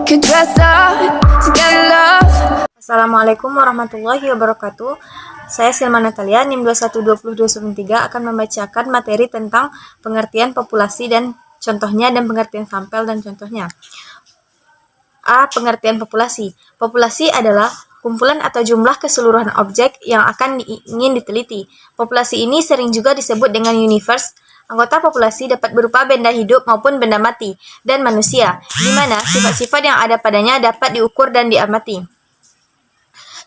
Could dress up to get love. Assalamualaikum warahmatullahi wabarakatuh. Saya Silma Natalia, NIM 21202093 akan membacakan materi tentang pengertian populasi dan contohnya dan pengertian sampel dan contohnya. A. Pengertian populasi. Populasi adalah kumpulan atau jumlah keseluruhan objek yang ingin diteliti. Populasi ini sering juga disebut dengan universe. Anggota populasi dapat berupa benda hidup maupun benda mati, dan manusia, di mana sifat-sifat yang ada padanya dapat diukur dan diamati.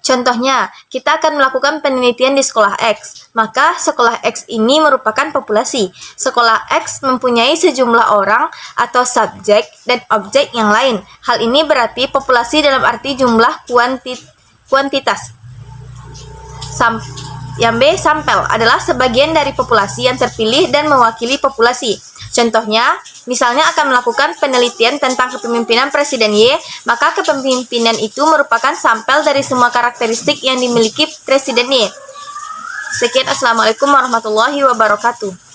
Contohnya, kita akan melakukan penelitian di sekolah X, maka sekolah X ini merupakan populasi. Sekolah X mempunyai sejumlah orang atau subjek dan objek yang lain. Hal ini berarti populasi dalam arti jumlah kuantitas. Yang B, sampel adalah sebagian dari populasi yang terpilih dan mewakili populasi. Contohnya, misalnya akan melakukan penelitian tentang kepemimpinan Presiden Y, maka kepemimpinan itu merupakan sampel dari semua karakteristik yang dimiliki Presiden Y. Sekian, Assalamualaikum warahmatullahi wabarakatuh.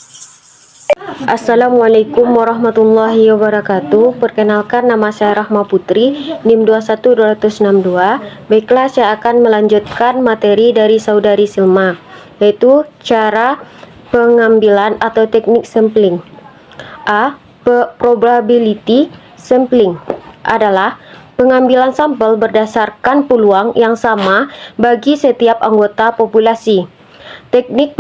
Assalamualaikum warahmatullahi wabarakatuh. Perkenalkan, nama saya Rahma Putri, NIM 21262. Baiklah, saya akan melanjutkan materi dari saudari Silma, yaitu cara pengambilan atau teknik sampling. A. Probability sampling adalah pengambilan sampel berdasarkan peluang yang sama bagi setiap anggota populasi. Teknik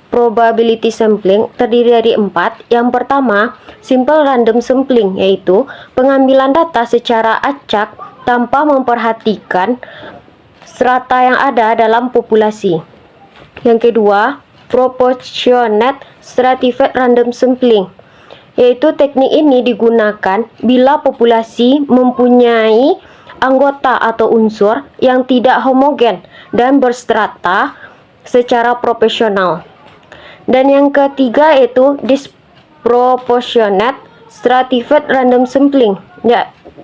probability sampling terdiri dari 4. Yang pertama, simple random sampling, yaitu pengambilan data secara acak tanpa memperhatikan strata yang ada dalam populasi. Yang kedua, proportionate stratified random sampling, yaitu teknik ini digunakan bila populasi mempunyai anggota atau unsur yang tidak homogen dan berstrata secara proporsional. Dan yang ketiga yaitu disproportionate stratified random sampling,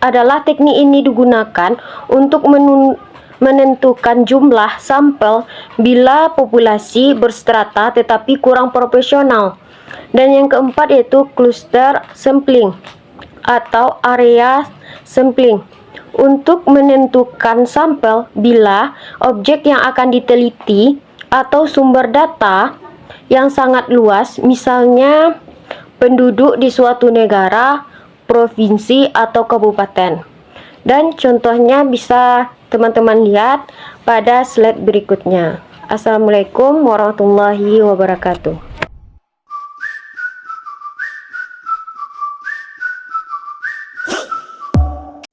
adalah teknik ini digunakan untuk menentukan jumlah sampel bila populasi berstrata tetapi kurang proporsional. Dan yang keempat yaitu cluster sampling atau area sampling, untuk menentukan sampel bila objek yang akan diteliti atau sumber data yang sangat luas, misalnya penduduk di suatu negara, provinsi, atau kabupaten. Dan contohnya bisa teman-teman lihat pada slide berikutnya. Assalamualaikum warahmatullahi wabarakatuh.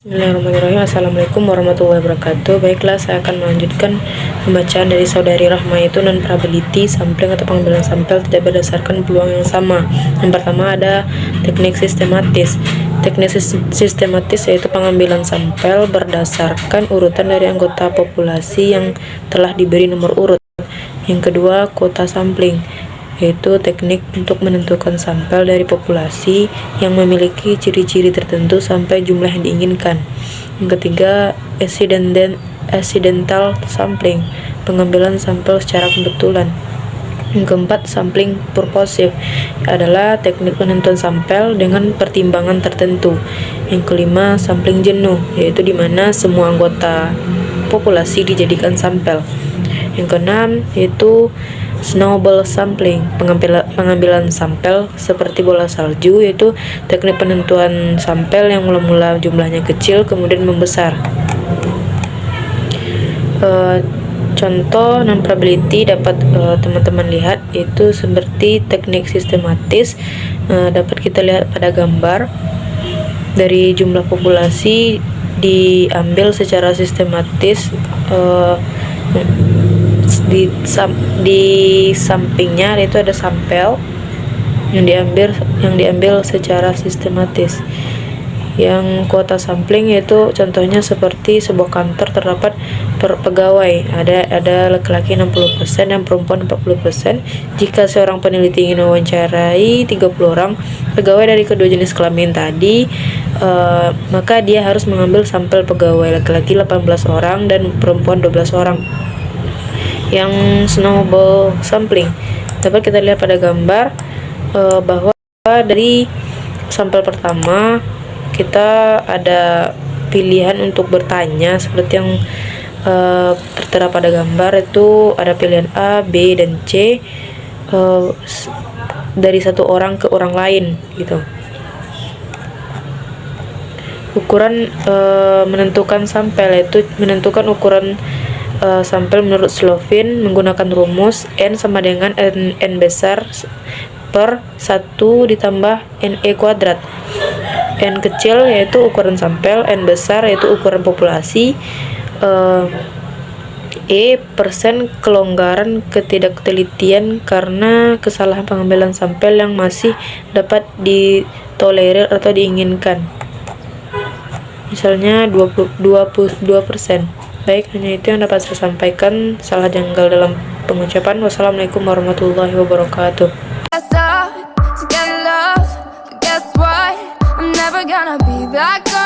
Bismillahirrahmanirrahim. Assalamualaikum warahmatullahi wabarakatuh. Baiklah, saya akan melanjutkan pembacaan dari saudari Rahma, yaitu non-probability sampling atau pengambilan sampel tidak berdasarkan peluang yang sama. Yang pertama ada teknik sistematis. Teknik sistematis yaitu pengambilan sampel berdasarkan urutan dari anggota populasi yang telah diberi nomor urut. Yang kedua, quota sampling, yaitu teknik untuk menentukan sampel dari populasi yang memiliki ciri-ciri tertentu sampai jumlah yang diinginkan. Yang ketiga, accidental sampling, pengambilan sampel secara kebetulan. Yang keempat, sampling purposive, adalah teknik penentuan sampel dengan pertimbangan tertentu. Yang kelima, sampling jenuh, yaitu di mana semua anggota populasi dijadikan sampel. Yang keenam yaitu snowball sampling, pengambilan sampel seperti bola salju, yaitu teknik penentuan sampel yang mula-mula jumlahnya kecil kemudian membesar. Contoh non-probability dapat teman-teman lihat, yaitu seperti teknik sistematis. Dapat kita lihat pada gambar, dari jumlah populasi diambil secara sistematis, di sampingnya itu ada sampel yang diambil secara sistematis. Yang kuota sampling yaitu contohnya seperti sebuah kantor terdapat pegawai, ada laki-laki 60% dan perempuan 40%. Jika seorang peneliti ingin mewawancarai 30 orang pegawai dari kedua jenis kelamin tadi, maka dia harus mengambil sampel pegawai laki-laki 18 orang dan perempuan 12 orang. Yang snowball sampling dapat kita lihat pada gambar bahwa dari sampel pertama kita ada pilihan untuk bertanya seperti yang tertera pada gambar. Itu ada pilihan A, B, dan C dari satu orang ke orang lain gitu. Ukuran menentukan sampel, yaitu menentukan ukuran sampel menurut Slovin menggunakan rumus N sama dengan N besar per 1 ditambah NE kuadrat. N kecil yaitu ukuran sampel, N besar yaitu ukuran populasi, E persen kelonggaran ketidaktelitian karena kesalahan pengambilan sampel yang masih dapat ditolerir atau diinginkan. Misalnya 22%. Baik, hanya itu yang dapat saya sampaikan. Salah janggal dalam pengucapan. Wassalamualaikum warahmatullahi wabarakatuh. To get love, but guess what? I'm never gonna be that girl.